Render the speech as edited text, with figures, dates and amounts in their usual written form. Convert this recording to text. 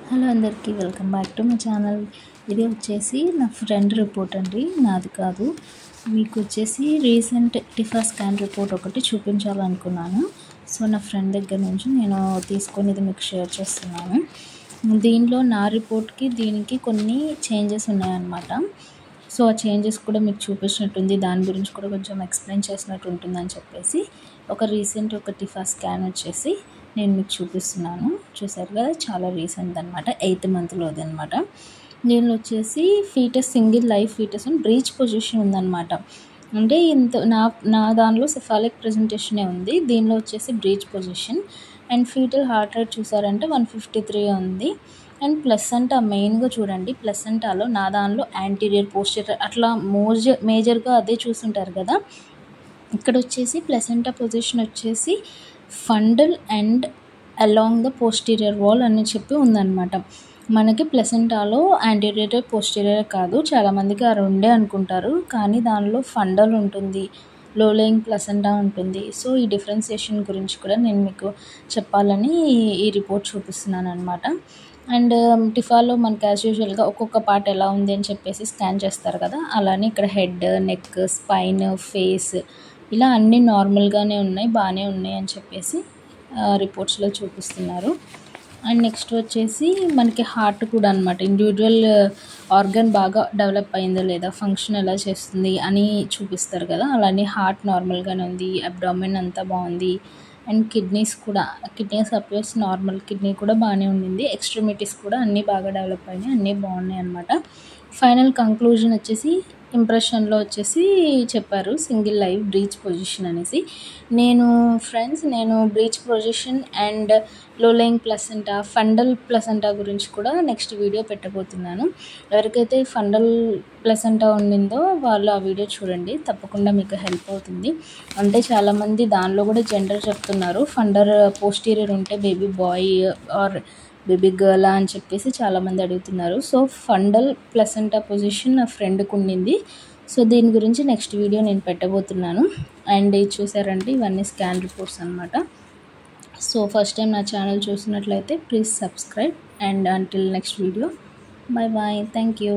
Hello అందరికీ welcome back to my channel. ఇది వచ్చేసి నా ఫ్రెండ్ రిపోర్ట్ అండి, నాది కాదు. మీకు వచ్చేసి రీసెంట్ టిఫా స్కాన్ రిపోర్ట్ ఒకటి చూపించాలనుకున్నాను. సో నా ఫ్రెండ్ దగ్గర నుంచి నేను తీసుకొని ఇది మీకు షేర్ చేస్తున్నాను. దీనిలో నా రిపోర్ట్కి దీనికి కొన్ని చేంజెస్ ఉన్నాయన్నమాట. సో ఆ చేంజెస్ కూడా మీకు చూపించినట్టుంది, దాని గురించి కూడా కొంచెం ఎక్స్ప్లెయిన్ చేసినట్టు ఉంటుందని చెప్పేసి ఒక టిఫా స్కాన్ వచ్చేసి నేను మీకు చూపిస్తున్నాను. చూసారు కదా, చాలా రీసెంట్ అనమాట, 8th మంత్లోది అనమాట. దీనిలో వచ్చేసి ఫీటస్ సింగిల్ లైవ్ ఫీటస్ అని బ్రీచ్ పొజిషన్ ఉందన్నమాట. అంటే నా దానిలో సెఫాలిక్ ప్రెజెంటేషనే ఉంది, దీనిలో వచ్చేసి breech position. And foetal heart rate చూసారంటే 153 ఉంది. అండ్ ప్లసెంటా మెయిన్గా చూడండి, ప్లసెంటాలో నా దానిలో యాంటీరియర్ పోస్టీరియర్ అట్లా మేజర్గా అదే చూస్తుంటారు కదా. ఇక్కడ వచ్చేసి ప్లసెంటా పొజిషన్ వచ్చేసి ఫండల్ and along the posterior wall అని చెప్పి ఉందన్నమాట. మనకి ప్లసెంటాలో యాంటీరియర్ పోస్టీరియర్ కాదు, చాలామందికి ఆ రెండే అనుకుంటారు, కానీ దానిలో ఫండల్ ఉంటుంది, లో లేయింగ్ ప్లసెంటా ఉంటుంది. సో ఈ డిఫరెన్సియేషన్ గురించి కూడా నేను మీకు చెప్పాలని ఈ రిపోర్ట్ చూపిస్తున్నాను అనమాట. అండ్ టిఫాలో మనకి యాజ్ యూజువల్గా ఒక్కొక్క పార్ట్ ఎలా ఉంది అని చెప్పేసి స్కాన్ చేస్తారు కదా, అలానే ఇక్కడ హెడ్, నెక్, స్పైన్, ఫేస్ ఇలా అన్నీ నార్మల్గానే ఉన్నాయి, బాగానే ఉన్నాయి అని చెప్పేసి రిపోర్ట్స్లో చూపిస్తున్నారు. అండ్ నెక్స్ట్ వచ్చేసి మనకి హార్ట్ కూడా అనమాట, ఇండివిజువల్ ఆర్గన్ బాగా డెవలప్ అయిందా లేదా, ఫంక్షన్ ఎలా చేస్తుంది అని చూపిస్తారు కదా, అలానే హార్ట్ నార్మల్గానే ఉంది, అబ్డామిన్ అంతా బాగుంది. And kidneys appears normal, kidney కూడా బాగానే ఉండింది, ఎక్స్ట్రిమిటీస్ కూడా అన్నీ బాగా డెవలప్ అయినాయి, అన్నీ బాగున్నాయి అనమాట. ఫైనల్ కంక్లూజన్ వచ్చేసి ఇంప్రెషన్లో వచ్చేసి చెప్పారు సింగిల్ లైవ్ బ్రీచ్ పొజిషన్ అనేసి. నేను బ్రీచ్ పొజిషన్ అండ్ లో లేయింగ్ ప్లసెంటా, ఫండల్ ప్లసెంటా గురించి కూడా నెక్స్ట్ వీడియో పెట్టబోతున్నాను. ఎవరికైతే ఫండల్ ప్లసెంటా ఉండిందో వాళ్ళు ఆ వీడియో చూడండి, తప్పకుండా మీకు హెల్ప్ అవుతుంది. అంటే చాలామంది దానిలో కూడా జెండర్ చెప్తున్నారు, ఫండర్ పోస్టీరియర్ ఉంటే baby boy or baby girl అని చెప్పేసి చాలామంది అడుగుతున్నారు. సో ఫండల్ ప్లసెంటా పొజిషన్ నా ఫ్రెండ్కి ఉండింది. సో దీని గురించి నెక్స్ట్ వీడియో నేను పెట్టబోతున్నాను. అండ్ ఇది చూసారంటే ఇవన్నీ స్కాన్ రిపోర్ట్స్ అనమాట. సో ఫస్ట్ టైం నా ఛానల్ చూసినట్లయితే please subscribe. And until next video, bye bye, thank you.